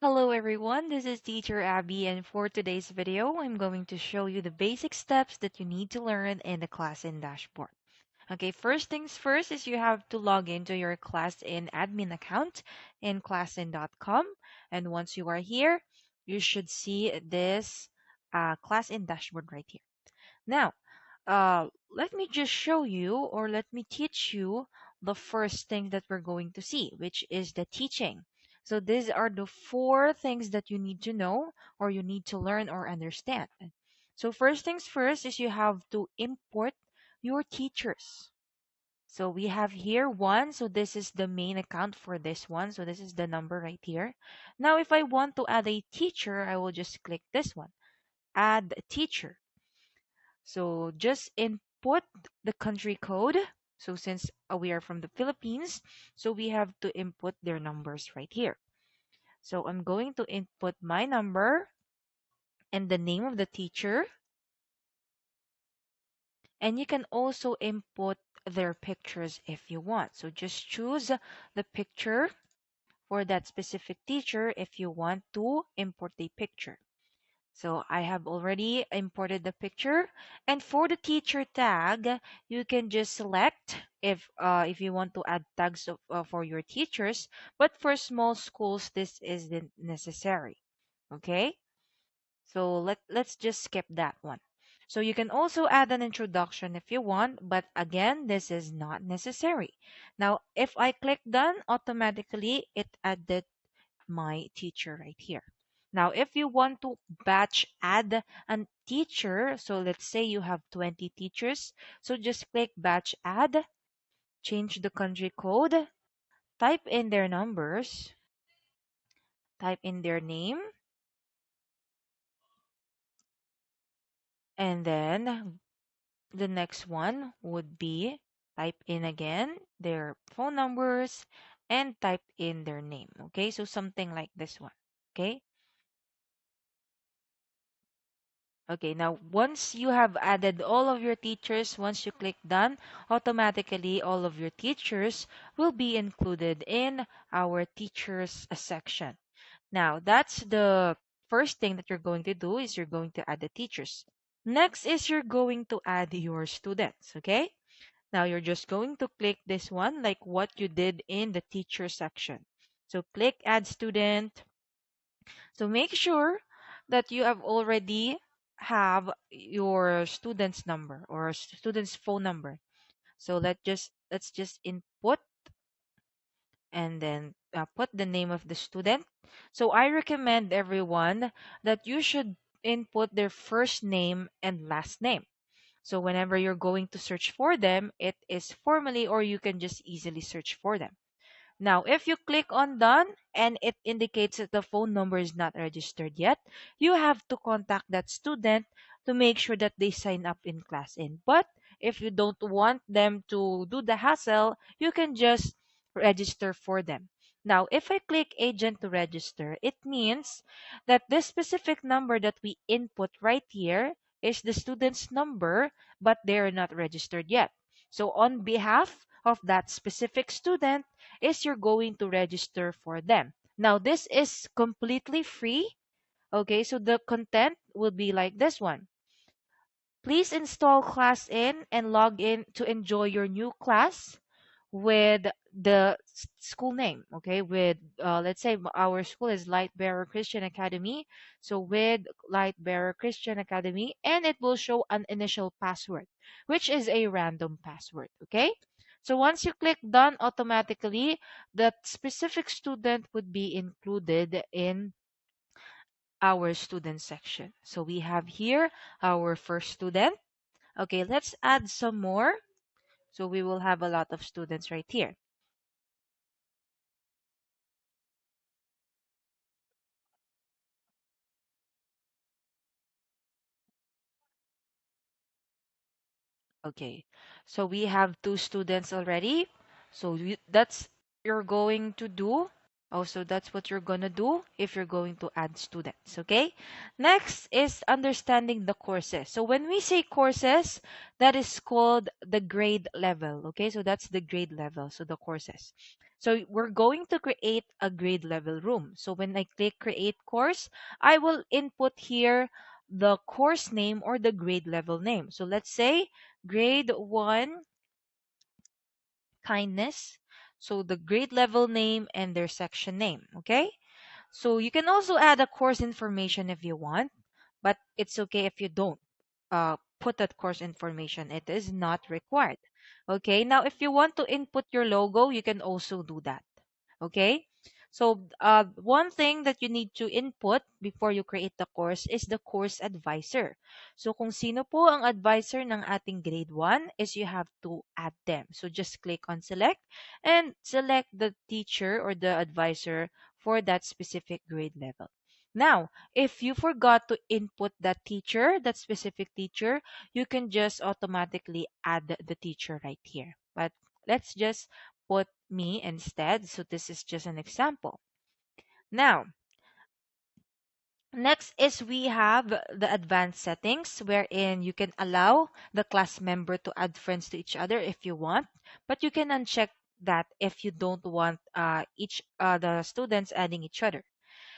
Hello everyone, this is Teacher Abby, and for today's video, I'm going to show you the basic steps that you need to learn in the ClassIn dashboard. Okay, first things first is you have to log into your ClassIn admin account in classin.com, and once you are here, you should see this ClassIn dashboard right here. Now, let me just show you or let me teach you the first thing that we're going to see, which is the teaching. So these are the four things that you need to know or you need to learn or understand. So first things first is you have to import your teachers. So we have here one. So this is the main account for this one. So this is the number right here. Now, if I want to add a teacher, I will just click this one, add teacher. So just input the country code. So since we are from the Philippines, so we have to input their numbers right here. So I'm going to input my number and the name of the teacher. And you can also input their pictures if you want. So just choose the picture for that specific teacher if you want to import a picture. So I have already imported the picture. And for the teacher tag, you can just select if you want to add tags for your teachers. But for small schools, this isn't necessary. Okay? So let's just skip that one. So you can also add an introduction if you want, but again, this is not necessary. Now, if I click done, automatically it added my teacher right here. Now, if you want to batch add a teacher, so let's say you have 20 teachers, so just click batch add, change the country code, type in their numbers, type in their name, and then the next one would be type in again their phone numbers and type in their name. Okay, so something like this one. Okay. Okay, now once you have added all of your teachers, once you click done, automatically all of your teachers will be included in our teachers section. Now, that's the first thing that you're going to do is you're going to add the teachers. Next is you're going to add your students, okay? Now you're just going to click this one like what you did in the teacher section. So click add student. So make sure that you have already have your student's number or student's phone number. So let's just input and then put the name of the student. So I recommend everyone that you should input their first name and last name. So whenever you're going to search for them, it is formally or you can just easily search for them. Now, if you click on done and it indicates that the phone number is not registered yet, you have to contact that student to make sure that they sign up in ClassIn. But if you don't want them to do the hassle, you can just register for them. Now, if I click agent to register, it means that this specific number that we input right here is the student's number, but they are not registered yet. So on behalf of that specific student, is you're going to register for them. Now, this is completely free. Okay, so the content will be like this one. Please install ClassIn and log in to enjoy your new class with the school name. Okay, with let's say our school is Light Bearer Christian Academy. So with Light Bearer Christian Academy, and it will show an initial password, which is a random password. Okay. So once you click done, automatically that specific student would be included in our student section. So we have here our first student. Okay, let's add some more. So we will have a lot of students right here. Okay, so we have two students already. So that's you're going to do. Also, that's what you're going to do if you're going to add students. Okay, next is understanding the courses. So when we say courses, that is called the grade level. Okay, so that's the grade level. So the courses. So we're going to create a grade level room. So when I click create course, I will input here the course name or the grade level name. So let's say grade 1 kindness. So the grade level name and their section name. Okay. So you can also add a course information if you want, but it's okay if you don't put that course information. It is not required. Okay. Now, if you want to input your logo, you can also do that. Okay. So one thing that you need to input before you create the course is the course advisor. So kung sino po ang advisor ng ating grade 1 is you have to add them. So just click on select and select the teacher or the advisor for that specific grade level. Now, if you forgot to input that teacher, that specific teacher, you can just automatically add the teacher right here. But let's just put me instead. So this is just an example. Now, next is we have the advanced settings wherein you can allow the class member to add friends to each other if you want, but you can uncheck that if you don't want each the students adding each other.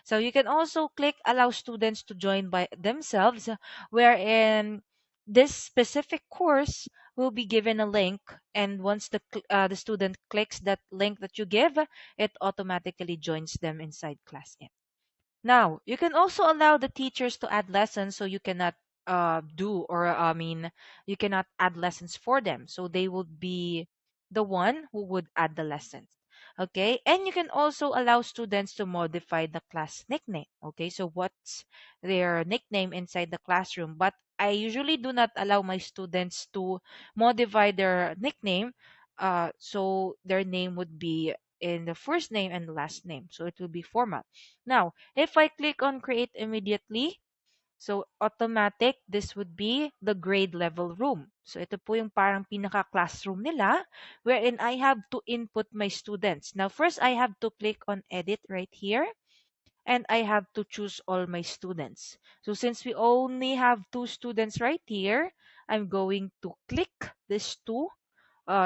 So you can also click allow students to join by themselves, wherein this specific course will be given a link, and once the student clicks that link that you give, it automatically joins them inside ClassIn. Now, you can also allow the teachers to add lessons so you cannot do or I mean you cannot add lessons for them. So they would be the one who would add the lessons. Okay? And you can also allow students to modify the class nickname. Okay? So what's their nickname inside the classroom? But I usually do not allow my students to modify their nickname. So their name would be in the first name and the last name. So it will be formal. Now, if I click on create immediately, so automatic, this would be the grade level room. So ito po yung parang pinaka-classroom nila wherein I have to input my students. Now, first I have to click on edit right here and I have to choose all my students. So since we only have two students right here, I'm going to click these two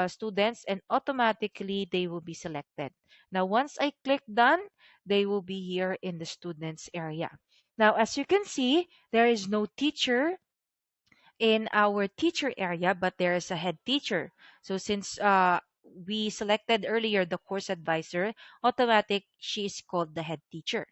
students and automatically they will be selected. Now, once I click done, they will be here in the students area. Now, as you can see, there is no teacher in our teacher area, but there is a head teacher. So since we selected earlier the course advisor, automatic, she is called the head teacher.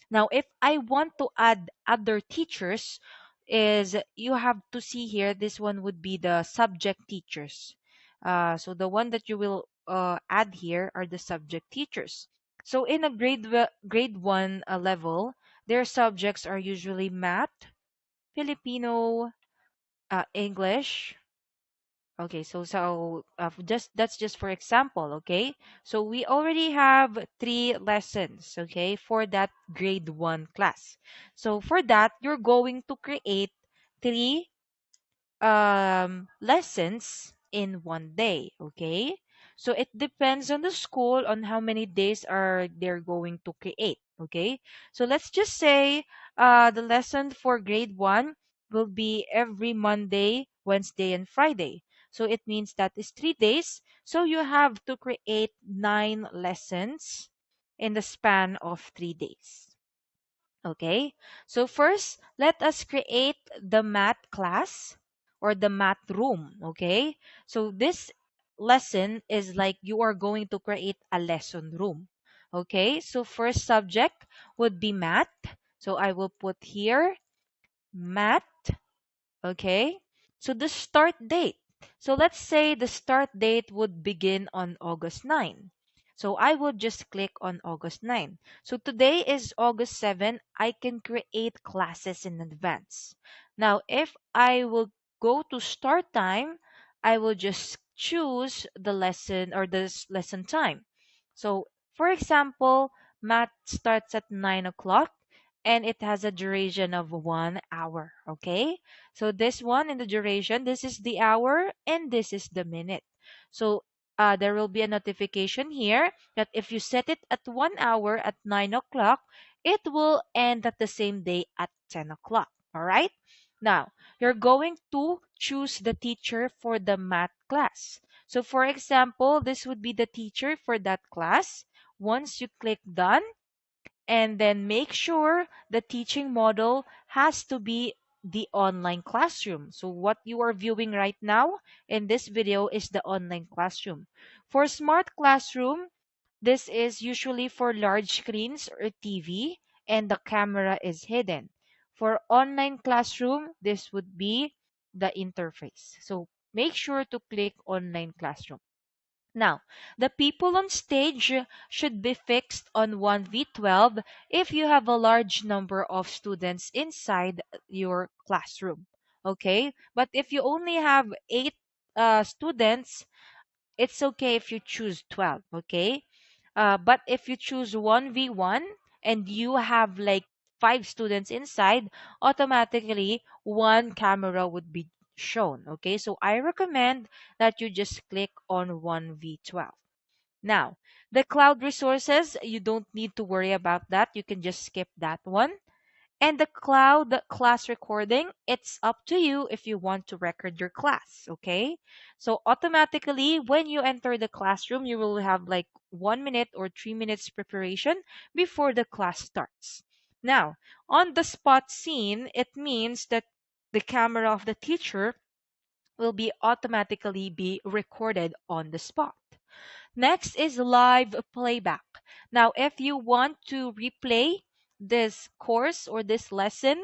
Now, if I want to add other teachers, is you have to see here, this one would be the subject teachers. So the one that you will add here are the subject teachers. So in a grade 1 level, their subjects are usually math, Filipino, English. Okay, just that's just for example, okay? So we already have three lessons, okay, for that grade 1 class. So for that, you're going to create three lessons in one day, okay? So it depends on the school on how many days are they're going to create, okay? So let's just say the lesson for grade 1 will be every Monday, Wednesday, and Friday. So it means that is 3 days. So you have to create 9 lessons in the span of 3 days. Okay, so first, let us create the math class or the math room. Okay, so this lesson is like you are going to create a lesson room. Okay, so first subject would be math. So I will put here math. Okay, so the start date. So let's say the start date would begin on August 9. So I would just click on August 9. So today is August 7. I can create classes in advance. Now, if I will go to start time, I will just choose the lesson or this lesson time. So, for example, math starts at 9 o'clock and it has a duration of 1 hour. Okay, so this one in the duration, this is the hour and this is the minute. So there will be a notification here that if you set it at 1 hour at 9 o'clock, it will end at the same day at 10 o'clock. All right. Now, you're going to choose the teacher for the math class. So for example, this would be the teacher for that class. Once you click done, and then make sure the teaching model has to be the online classroom. So what you are viewing right now in this video is the online classroom. For smart classroom, this is usually for large screens or TV, and the camera is hidden. For online classroom, this would be the interface. So make sure to click online classroom. Now, the people on stage should be fixed on 1v12 if you have a large number of students inside your classroom. Okay? But if you only have 8 students, it's okay if you choose 12. Okay? But if you choose 1v1 and you have like 5 students inside, automatically one camera would be shown. Okay? So I recommend that you just click on 1v12. Now, the cloud resources, you don't need to worry about that. You can just skip that one. And the cloud class recording, it's up to you if you want to record your class, okay? So automatically, when you enter the classroom, you will have like 1 minute or 3 minutes preparation before the class starts. Now, on the spot scene, it means that the camera of the teacher will be automatically be recorded on the spot. Next is live playback. Now, if you want to replay this course or this lesson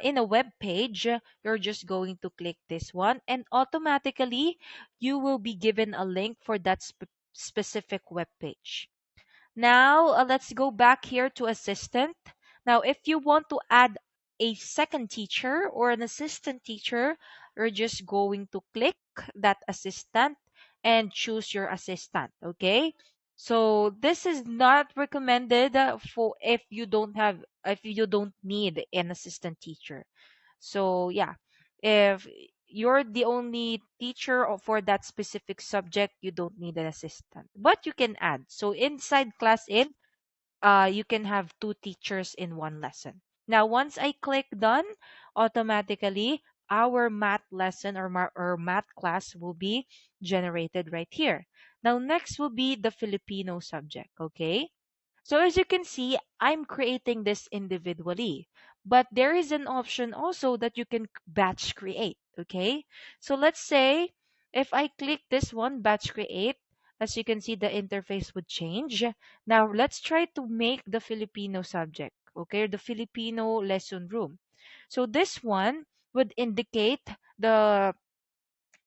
in a web page, you're just going to click this one, and automatically you will be given a link for that specific web page. Now, let's go back here to assistant. Now, if you want to add a second teacher or an assistant teacher, you're just going to click that assistant and choose your assistant. Okay. So this is not recommended for if you don't need an assistant teacher. So yeah, if you're the only teacher for that specific subject, you don't need an assistant. But you can add. So inside ClassIn, you can have two teachers in one lesson. Now, once I click done, automatically our math lesson or math class will be generated right here. Now, next will be the Filipino subject. Okay. So as you can see, I'm creating this individually, but there is an option also that you can batch create. Okay. So let's say if I click this one, batch create, as you can see, the interface would change. Now let's try to make the Filipino subject. Okay. The Filipino lesson room. So this one would indicate the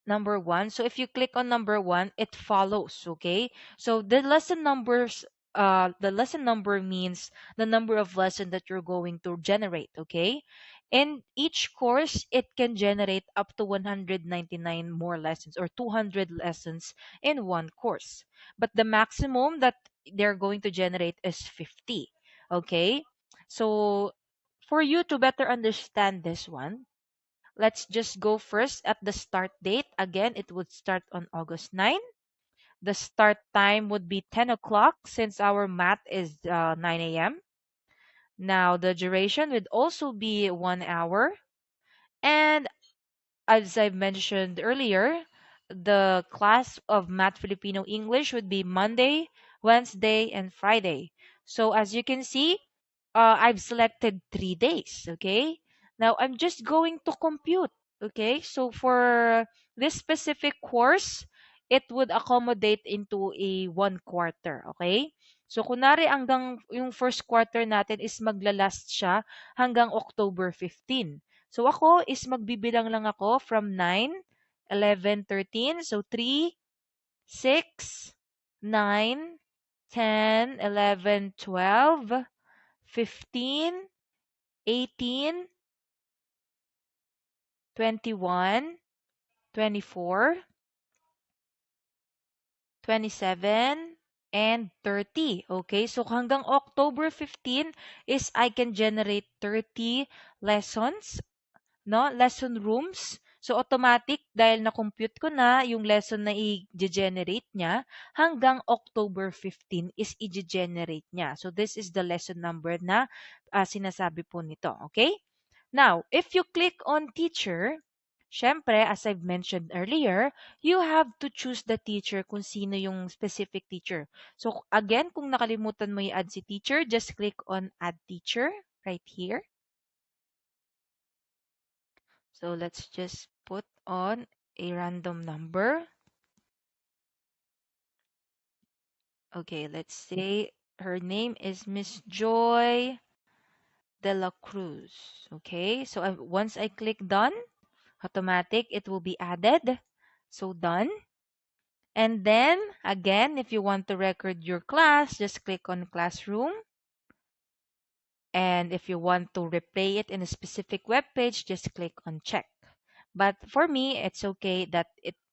number one. So if you click on number one, it follows. Okay. So the lesson number means the number of lesson that you're going to generate. Okay. In each course, it can generate up to 199 more lessons or 200 lessons in one course. But the maximum that they're going to generate is 50. Okay. So for you to better understand this one, let's just go first at the start date. Again, it would start on August 9. The start time would be 10 o'clock since our math is 9 a.m. Now, the duration would also be 1 hour. And as I mentioned earlier, the class of Math Filipino English would be Monday, Wednesday, and Friday. So as you can see, I've selected 3 days. Okay. Now I'm just going to compute. Okay. So for this specific course, it would accommodate into a 1 quarter. Okay. So kunari hanggang yung first quarter natin is maglalast siya hanggang October 15. So ako is magbibilang lang ako from 9, 11, 13. So 3, 6, 9, 10, 11, 12, 15, 18, 21, 24, 27, and 30. Okay, so hanggang October 15 is I can generate 30 lessons, no? Lesson rooms. So automatic dahil na-compute ko na yung lesson na i-generate niya, hanggang October 15 is i-generate niya. So this is the lesson number na sinasabi po nito. Okay? Now, if you click on teacher, syempre, as I've mentioned earlier, you have to choose the teacher kung sino yung specific teacher. So again, kung nakalimutan mo i-add si teacher, just click on add teacher right here. So let's just put on a random number. Okay, let's say her name is Miss Joy de la Cruz. Okay, so once I click done, automatic, it will be added. So done. And then again, if you want to record your class, just click on classroom. And if you want to replay it in a specific web page, just click on check. But for me, it's okay that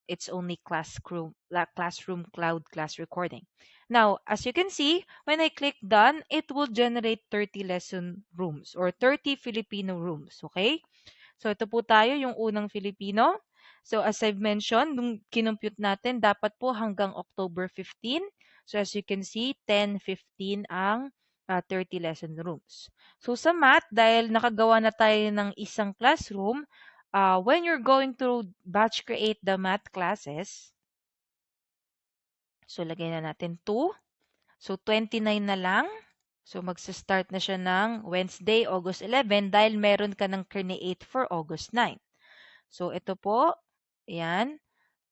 it's only classroom cloud class recording. Now, as you can see, when I click done, it will generate 30 lesson rooms or 30 Filipino rooms. Okay? So, ito po tayo, yung unang Filipino. So, as I've mentioned, nung kinompute natin, dapat po hanggang October 15. So, as you can see, 10-15 ang 30 lesson rooms. So, sa math, dahil nakagawa na tayo ng isang classroom, when you're going to batch create the math classes, so, lagay na natin 2. So, 29 na lang. So, magsa-start na siya ng Wednesday, August 11 dahil meron ka ng create for August 9. So, ito po, ayan.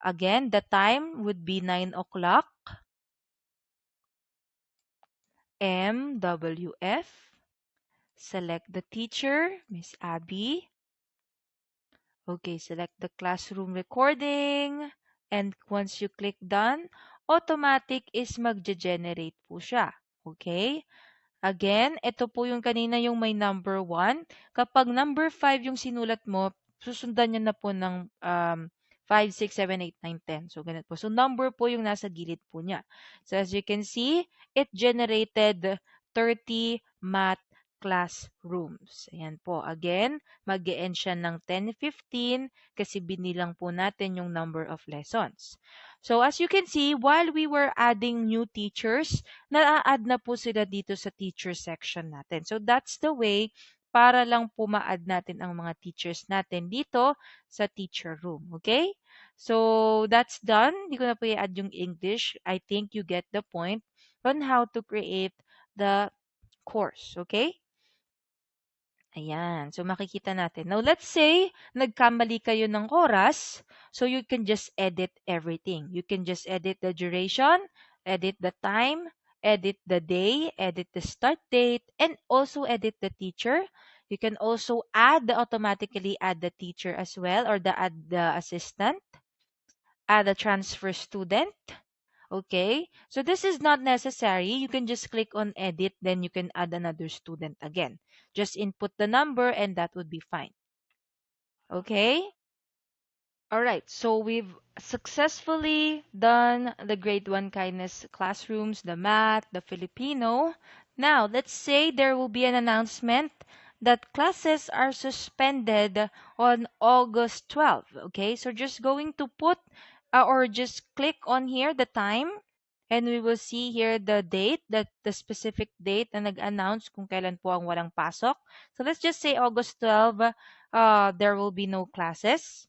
Again, the time would be 9 o'clock. MWF. Select the teacher, Miss Abby. Okay, select the classroom recording. And once you click done, automatic is magge-generate po siya. Okay? Again, ito po yung kanina yung may number 1. Kapag number 5 yung sinulat mo, susundan niya na po ng 5, 6, 7, 8, 9, 10. So, ganun po. So, number po yung nasa gilid po niya. So, as you can see, it generated 30 math classrooms. Ayan po. Again, mag-e-end siya ng 10-15 kasi binilang po natin yung number of lessons. So, as you can see, while we were adding new teachers, na-add na po sila dito sa teacher section natin. So, that's the way para lang po ma-add natin ang mga teachers natin dito sa teacher room. Okay? So, that's done. Hindi ko na po i-add yung English. I think you get the point on how to create the course. Okay? Ayan. So, makikita natin. Now, let's say, nagkamali kayo ng oras. So, you can just edit everything. You can just edit the duration, edit the time, edit the day, edit the start date, and also edit the teacher. You can also automatically add the teacher as well, or add the assistant, add a transfer student. Okay, so this is not necessary. You can just click on edit, then you can add another student again. Just input the number and that would be fine. Okay, all right, so we've successfully done the grade 1 kindness classrooms, the math, the Filipino. Now, let's say there will be an announcement that classes are suspended on August 12th. Okay, so just going to put or just click on here the time and we will see here the date, the specific date na nag-announce kung kailan po ang walang pasok. So let's just say August 12, there will be no classes.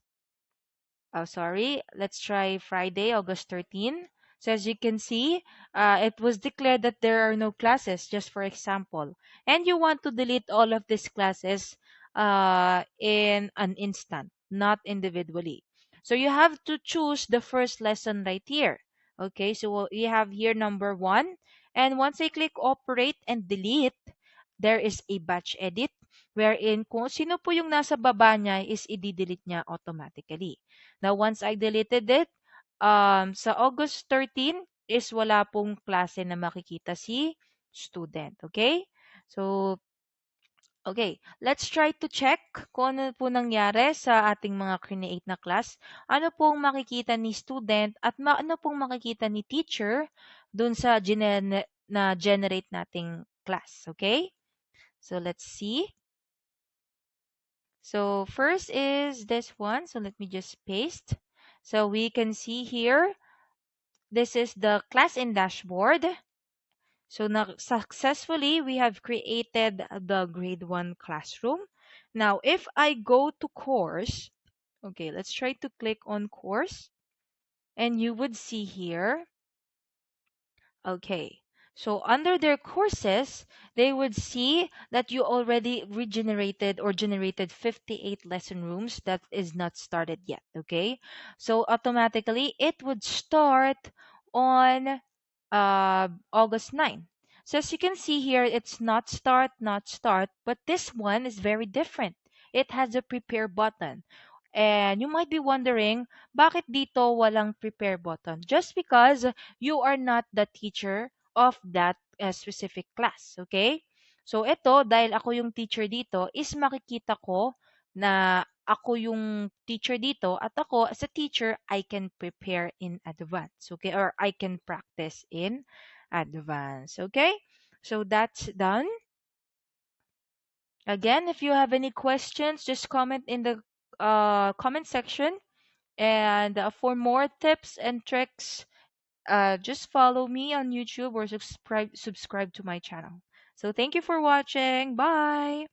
Oh, sorry. Let's try Friday, August 13. So as you can see, it was declared that there are no classes, just for example. And you want to delete all of these classes in an instant, not individually. So you have to choose the first lesson right here. Okay, so we have here number 1. And once I click operate and delete, there is a batch edit wherein kung sino po yung nasa baba niya is i-delete niya automatically. Now, once I deleted it, sa August 13 is wala pong klase na makikita si student. Okay? So, okay. Let's try to check kung ano po nangyari sa ating mga create na class. Ano pong makikita ni student at ano pong makikita ni teacher dun sa na generate nating class. Okay? So, let's see. So first is this one. So let me just paste. So we can see here, this is the ClassIn dashboard. So now successfully, we have created the grade 1 classroom. Now, if I go to course, Okay, let's try to click on course. And you would see here, okay. So under their courses, they would see that you already regenerated or generated 58 lesson rooms that is not started yet. Okay. So automatically it would start on August 9. So as you can see here, it's not start, not start, but this one is very different. It has a prepare button. And you might be wondering, bakit dito walang prepare button? Just because you are not the teacher of that specific class, okay? So ito, dahil ako yung teacher dito, is makikita ko na ako yung teacher dito at ako as a teacher, I can prepare in advance, okay? Or I can practice in advance, okay? So that's done. Again, if you have any questions, just comment in the comment section. And for more tips and tricks, just follow me on YouTube or subscribe to my channel. So thank you for watching. Bye.